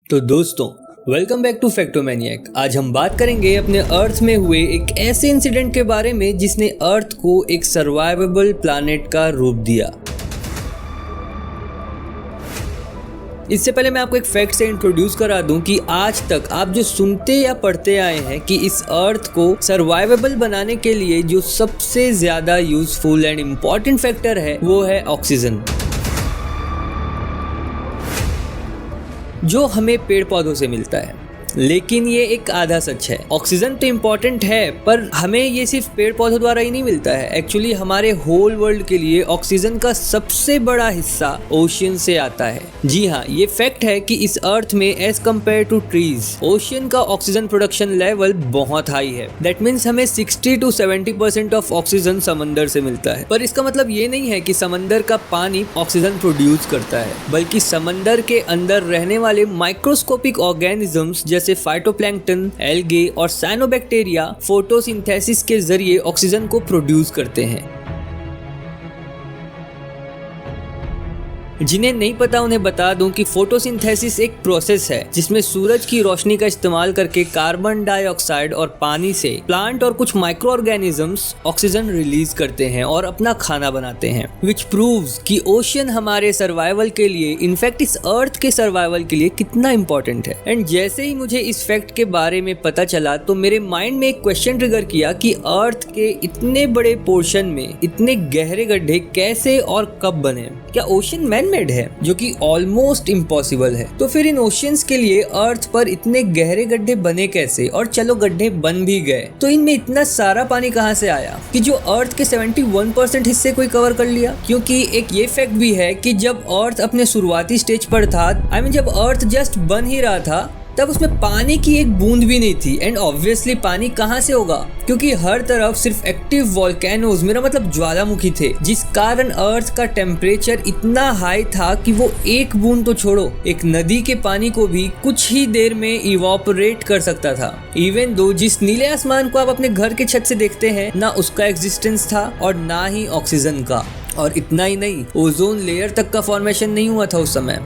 तो दोस्तों, welcome back to फैक्टोमैनियक। आज हम बात करेंगे अपने अर्थ में हुए एक ऐसे इंसिडेंट के बारे में जिसने अर्थ को एक सर्वाइवेबल प्लैनेट का रूप दिया। इससे पहले मैं आपको एक फैक्ट से इंट्रोड्यूस करा दूं कि आज तक आप जो सुनते या पढ़ते आए हैं कि इस अर्थ को सर्वाइवेबल बनाने के लिए जो सबसे ज्यादा यूजफुल एंड इम्पॉर्टेंट फैक्टर है वो है ऑक्सीजन, जो हमें पेड़ पौधों से मिलता है। लेकिन ये एक आधा सच है। ऑक्सीजन तो इम्पॉर्टेंट है, पर हमें ये सिर्फ पेड़ पौधों द्वारा ही नहीं मिलता है। एक्चुअली हमारे होल वर्ल्ड के लिए ऑक्सीजन का सबसे बड़ा हिस्सा ओशियन से आता है। जी हाँ, ये फैक्ट है कि इस अर्थ में as compare to trees, ocean का ऑक्सीजन प्रोडक्शन लेवल बहुत हाई है। दैट मीन्स हमें 60 to 70% ऑफ ऑक्सीजन समंदर से मिलता है। पर इसका मतलब ये नहीं है कि समंदर का पानी ऑक्सीजन प्रोड्यूस करता है, बल्कि समंदर के अंदर रहने वाले माइक्रोस्कोपिक ऑर्गेनिजम्स जैसे फाइटोप्लैंक्टन, एल्गे और साइनोबैक्टीरिया फोटोसिंथेसिस के जरिए ऑक्सीजन को प्रोड्यूस करते हैं। जिन्हें नहीं पता उन्हें बता दूं कि फोटोसिंथेसिस एक प्रोसेस है जिसमें सूरज की रोशनी का इस्तेमाल करके कार्बन डाइऑक्साइड और पानी से प्लांट और कुछ माइक्रो ऑर्गेनिजम्स ऑक्सीजन रिलीज करते हैं और अपना खाना बनाते हैं, विच प्रूव्स कि ओशियन हमारे सर्वाइवल के लिए, इनफैक्ट इस अर्थ के सर्वाइवल के लिए कितना इंपॉर्टेंट है। एंड जैसे ही मुझे इस फैक्ट के बारे में पता चला तो मेरे माइंड में एक क्वेश्चन ट्रिगर किया कि अर्थ के इतने बड़े पोर्शन में इतने गहरे गड्ढे कैसे और कब बने? क्या ओशियन मैन-मेड है, जो कि ऑलमोस्ट इम्पॉसिबल है? तो फिर इन ओशियंस के लिए अर्थ पर इतने गहरे गड्ढे बने कैसे? और चलो गड्ढे बन भी गए तो इनमें इतना सारा पानी कहाँ से आया कि जो अर्थ के 71% हिस्से को ही कवर कर लिया? क्योंकि एक ये फैक्ट भी है कि जब अर्थ अपने शुरुआती स्टेज पर था, जब अर्थ जस्ट बन ही रहा था, तब उसमें पानी की एक बूंद भी नहीं थी। एंड ऑब्वियसली पानी कहाँ से होगा, क्योंकि हर तरफ सिर्फ एक्टिव वोल्केनोज, मेरा मतलब ज्वालामुखी थे, जिस कारण अर्थ का टेम्परेचर इतना हाई था कि वो एक बूंद तो छोड़ो, एक नदी के पानी को भी कुछ ही देर में इवोपरेट कर सकता था। इवन दो जिस नीले आसमान को आप अपने घर के छत से देखते हैं, ना उसका एग्जिस्टेंस था और ना ही ऑक्सीजन का। और इतना ही नहीं, ओजोन लेयर तक का फॉर्मेशन नहीं हुआ था उस समय।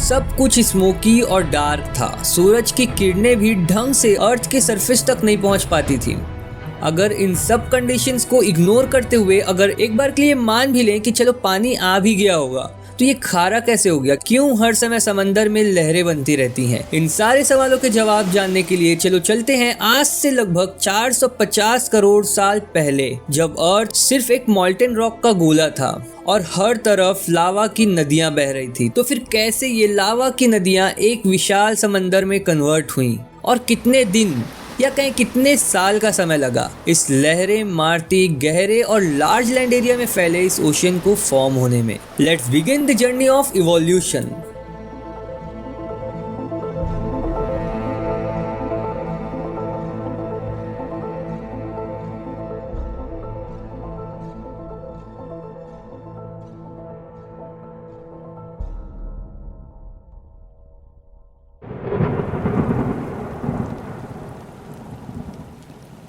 सब कुछ स्मोकी और डार्क था। सूरज की किरणें भी ढंग से अर्थ के सरफेस तक नहीं पहुंच पाती थी। अगर इन सब कंडीशंस को इग्नोर करते हुए अगर एक बार के लिए मान भी लें कि चलो पानी आ भी गया होगा, तो ये खारा कैसे हो गया? क्यों हर समय समंदर में लहरें बनती रहती हैं? इन सारे सवालों के जवाब जानने के लिए चलो चलते हैं आज से लगभग 450 करोड़ साल पहले, जब अर्थ सिर्फ एक मॉल्टेन रॉक का गोला था और हर तरफ लावा की नदियां बह रही थी। तो फिर कैसे ये लावा की नदियां एक विशाल समंदर में कन्वर्ट हुई और कितने दिन या कहीं कितने साल का समय लगा इस लहरें मारती गहरे और लार्ज लैंड एरिया में फैले इस ओशियन को फॉर्म होने में? Let's begin the journey of evolution.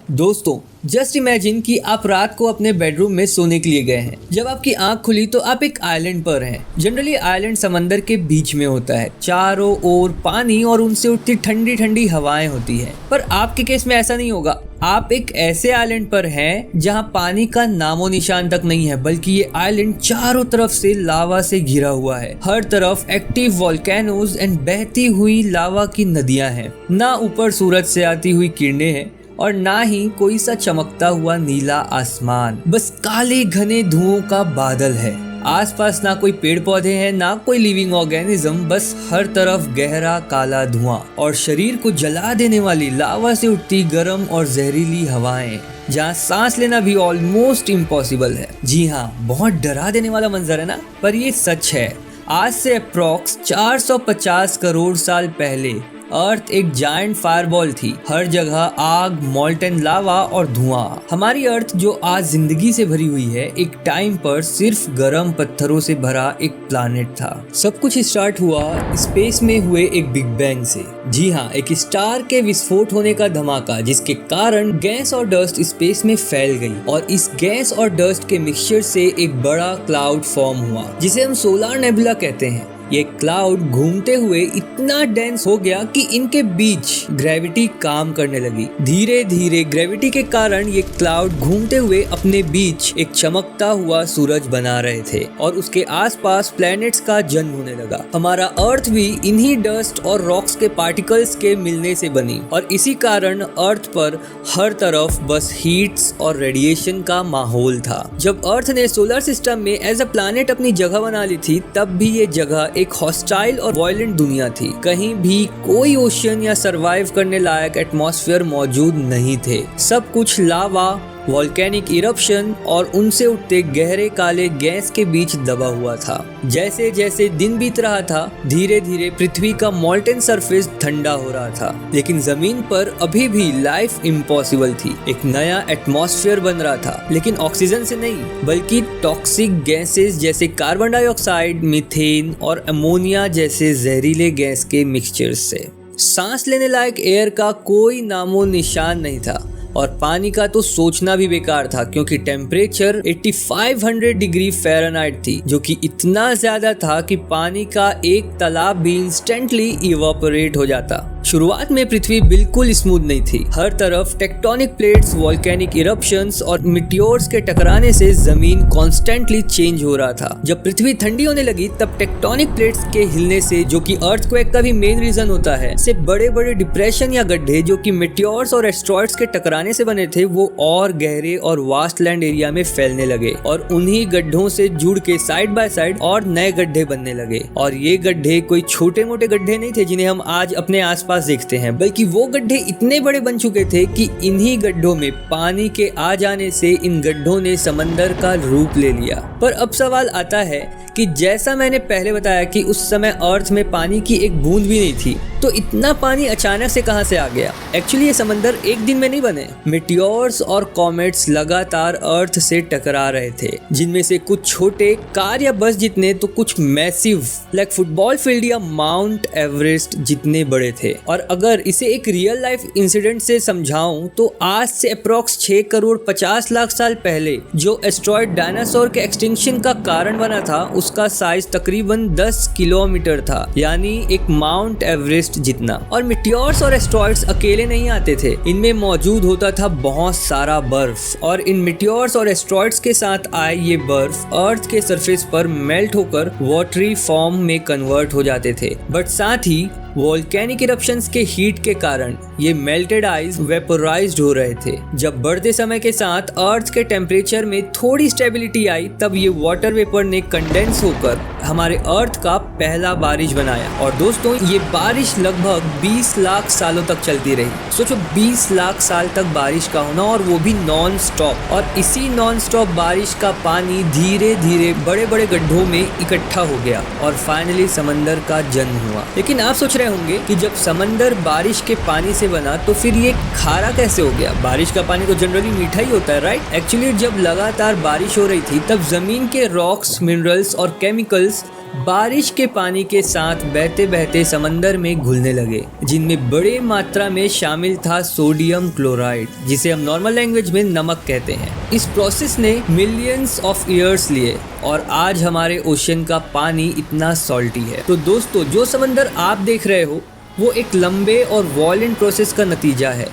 दोस्तों, जस्ट इमेजिन कि आप रात को अपने बेडरूम में सोने के लिए गए हैं। जब आपकी आंख खुली तो आप एक आइलैंड पर हैं। जनरली आइलैंड समंदर के बीच में होता है, चारों ओर पानी और उनसे उठती ठंडी ठंडी हवाएं होती हैं। पर आपके केस में ऐसा नहीं होगा। आप एक ऐसे आइलैंड पर हैं जहां पानी का नामो निशान तक नहीं है, बल्कि ये आइलैंड चारों तरफ से लावा से घिरा हुआ है। हर तरफ एक्टिव वोल्केनोज एंड बहती हुई लावा की नदियां हैं। ना ऊपर सूरज से आती हुई किरणें हैं और ना ही कोई सा चमकता हुआ नीला आसमान, बस काले घने धुओं का बादल है। आसपास ना कोई पेड़ पौधे हैं, ना कोई लिविंग ऑर्गेनिज्म, बस हर तरफ गहरा काला धुआं और शरीर को जला देने वाली लावा से उठती गर्म और जहरीली हवाएं, जहाँ सांस लेना भी ऑलमोस्ट इम्पॉसिबल है। जी हाँ, बहुत डरा देने वाला मंजर है ना? पर ये सच है। आज से अप्रॉक्स 450 करोड़ साल पहले अर्थ एक जायंट फायरबॉल थी, हर जगह आग, मॉल्टन लावा और धुआं। हमारी अर्थ जो आज जिंदगी से भरी हुई है, एक टाइम पर सिर्फ गर्म पत्थरों से भरा एक प्लैनेट था। सब कुछ स्टार्ट हुआ स्पेस में हुए एक बिग बैंग से। जी हाँ, एक स्टार के विस्फोट होने का धमाका, जिसके कारण गैस और डस्ट स्पेस में फैल गई और इस गैस और डस्ट के मिक्सचर से एक बड़ा क्लाउड फॉर्म हुआ जिसे हम सोलर नेबुला कहते हैं। ये क्लाउड घूमते हुए इतना डेंस हो गया कि इनके बीच ग्रेविटी काम करने लगी। धीरे धीरे ग्रेविटी के कारण ये क्लाउड घूमते हुए अपने बीच एक चमकता हुआ सूरज बना रहे थे और उसके आसपास प्लैनेट्स का जन्म होने लगा। हमारा अर्थ भी इन्हीं डस्ट और रॉक्स के पार्टिकल्स के मिलने से बनी और इसी कारण अर्थ पर हर तरफ बस हीट्स और रेडिएशन का माहौल था। जब अर्थ ने सोलर सिस्टम में एज अ प्लैनेट अपनी जगह बना ली थी, तब भी ये जगह एक हॉस्टाइल और वायलेंट दुनिया थी। कहीं भी कोई ओशन या सरवाइव करने लायक एटमॉस्फेयर मौजूद नहीं थे। सब कुछ लावा, वोल्केनिक इरप्शन और उनसे उठते गहरे काले गैस के बीच दबा हुआ था। जैसे जैसे दिन बीत रहा था, धीरे धीरे पृथ्वी का मॉल्टन सरफेस ठंडा हो रहा था, लेकिन जमीन पर अभी भी लाइफ इम्पॉसिबल थी। एक नया एटमॉस्फेयर बन रहा था, लेकिन ऑक्सीजन से नहीं, बल्कि टॉक्सिक गैसेस जैसे कार्बन डाइऑक्साइड, मीथेन और अमोनिया जैसे जहरीले गैस के मिक्सचर से। सांस लेने लायक एयर का कोई नामो निशान नहीं था और पानी का तो सोचना भी बेकार था, क्योंकि टेम्परेचर 8500 डिग्री फ़ारेनहाइट थी, जो कि इतना ज्यादा था कि पानी का एक तालाब भी इंस्टेंटली इवापोरेट हो जाता। शुरुआत में पृथ्वी बिल्कुल स्मूथ नहीं थी। हर तरफ टेक्टोनिक प्लेट्स, वोल्केनिक इरप्शंस और मिटियोर्स के टकराने से जमीन कॉन्स्टेंटली चेंज हो रहा था। जब पृथ्वी ठंडी होने लगी, तब टेक्टोनिक प्लेट्स के हिलने से, जो कि अर्थक्वेक का भी मेन रीजन होता है, से बड़े बड़े डिप्रेशन या गड्ढे जो कि मिटियोर्स और एस्ट्रॉइड्स के टकराने से बने थे, वो और गहरे और वास्ट लैंड एरिया में फैलने लगे और उन्हीं गड्ढों से जुड़ के साइड बाय साइड और नए गड्ढे बनने लगे। और ये गड्ढे कोई छोटे मोटे गड्ढे नहीं थे जिन्हें हम आज अपने आसपास देखते हैं, बल्कि वो गड्ढे इतने बड़े बन चुके थे कि इन्हीं गड्ढों में पानी के आ जाने से इन गड्ढों ने समंदर का रूप ले लिया। पर अब सवाल आता है कि जैसा मैंने पहले बताया कि उस समय अर्थ में पानी की एक बूंद भी नहीं थी, तो इतना पानी अचानक से कहां से आ गया? एक्चुअली ये समंदर एक दिन में नहीं बने। मिटियोर्स और कॉमेट्स लगातार अर्थ से टकरा रहे थे, जिनमें से कुछ छोटे कार या बस जितने, तो कुछ मैसिव लाइक फुटबॉल फील्ड या माउंट एवरेस्ट जितने बड़े थे। और अगर इसे एक रियल लाइफ इंसिडेंट से समझाऊं, तो आज से अप्रॉक्स 6 करोड़ 50 लाख साल पहले जो एस्ट्रॉइड डायनासोर के एक्सटिंक्शन का कारण बना था, उसका साइज तकरीबन 10 किलोमीटर था, यानी एक माउंट एवरेस्ट जितना। और मिटियोर्स और एस्ट्रॉइड्स अकेले नहीं आते थे, इनमें मौजूद होता था बहुत सारा बर्फ, और इन मिटियोर्स और एस्ट्रॉइड्स के साथ आए ये बर्फ अर्थ के सरफेस पर मेल्ट होकर वाटरी फॉर्म में कन्वर्ट हो जाते थे। बट साथ ही वोल्केनिक इरप्शंस के हीट के कारण ये मेल्टेड आइस वेपोराइज्ड हो रहे थे। जब बढ़ते समय के साथ अर्थ के टेम्परेचर में थोड़ी स्टेबिलिटी आई, तब ये वाटर वेपर ने कंडेंस होकर हमारे अर्थ का पहला बारिश बनाया। और दोस्तों, ये बारिश लगभग 20 लाख सालों तक चलती रही। सोचो, 20 लाख साल तक बारिश का होना, और वो भी नॉन स्टॉप। और इसी नॉन स्टॉप बारिश का पानी धीरे धीरे बड़े बड़े गड्ढों में इकट्ठा हो गया और फाइनली समंदर का जन्म हुआ। लेकिन आप सोच रहे होंगे कि जब समंदर बारिश के पानी से बना, तो फिर ये खारा कैसे हो गया? बारिश का पानी तो जनरली मीठा ही होता है, राइट? एक्चुअली जब लगातार बारिश हो रही थी, तब जमीन के रॉक्स, मिनरल्स और केमिकल्स बारिश के पानी के साथ बहते बहते समंदर में घुलने लगे, जिनमें बड़े मात्रा में शामिल था सोडियम क्लोराइड, जिसे हम नॉर्मल लैंग्वेज में नमक कहते हैं। इस प्रोसेस ने मिलियंस ऑफ ईयर्स लिए और आज हमारे ओशन का पानी इतना सॉल्टी है। तो दोस्तों, जो समंदर आप देख रहे हो, वो एक लंबे और वॉयलेंट प्रोसेस का नतीजा है।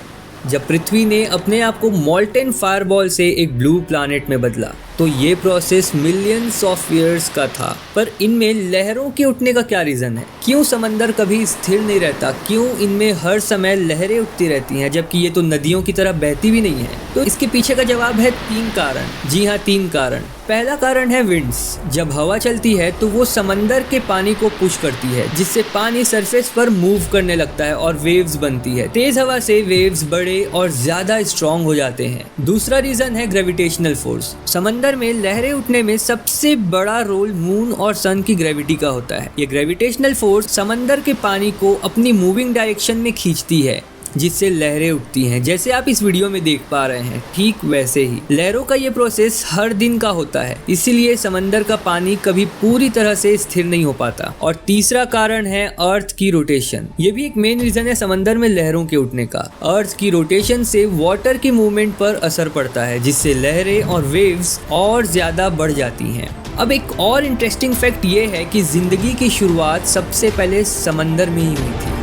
जब पृथ्वी ने अपने आप को मॉल्टन फायरबॉल से एक ब्लू प्लैनेट में बदला, तो ये प्रोसेस मिलियंस ऑफ ईयर्स का था। पर इनमें लहरों के उठने का क्या रीज़न है? क्यों समंदर कभी स्थिर नहीं रहता? क्यों इनमें हर समय लहरें उठती रहती हैं, जबकि ये तो नदियों की तरह बहती भी नहीं है? तो इसके पीछे का जवाब है 3 कारण। जी हाँ, 3 कारण। पहला कारण है विंड्स। जब हवा चलती है तो वो समंदर के पानी को पुश करती है, जिससे पानी सरफेस पर मूव करने लगता है और वेव्स बनती है। तेज हवा से वेव्स बड़े और ज्यादा स्ट्रॉन्ग हो जाते हैं। दूसरा रीजन है ग्रेविटेशनल फोर्स। समंदर समंदर में लहरें उठने में सबसे बड़ा रोल मून और सन की ग्रेविटी का होता है। ये ग्रेविटेशनल फोर्स समंदर के पानी को अपनी मूविंग डायरेक्शन में खींचती है, जिससे लहरें उठती हैं। जैसे आप इस वीडियो में देख पा रहे हैं, ठीक वैसे ही लहरों का ये प्रोसेस हर दिन का होता है, इसीलिए समंदर का पानी कभी पूरी तरह से स्थिर नहीं हो पाता। और तीसरा कारण है अर्थ की रोटेशन। ये भी एक मेन रीजन है समंदर में लहरों के उठने का। अर्थ की रोटेशन से वाटर की मूवमेंट पर असर पड़ता है, जिससे लहरें और वेव्स और ज्यादा बढ़ जाती हैं। अब एक और इंटरेस्टिंग फैक्ट ये है कि जिंदगी की शुरुआत सबसे पहले समंदर में ही हुई थी।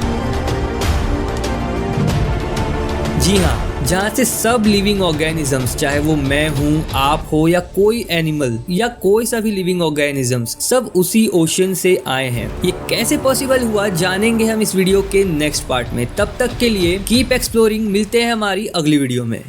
जी हाँ, जहाँ से सब लिविंग ऑर्गेनिजम्स, चाहे वो मैं हूँ, आप हो या कोई एनिमल या कोई सा भी लिविंग ऑर्गेनिजम्स, सब उसी ओशन से आए हैं। ये कैसे पॉसिबल हुआ जानेंगे हम इस वीडियो के नेक्स्ट पार्ट में। तब तक के लिए कीप एक्सप्लोरिंग। मिलते हैं हमारी अगली वीडियो में।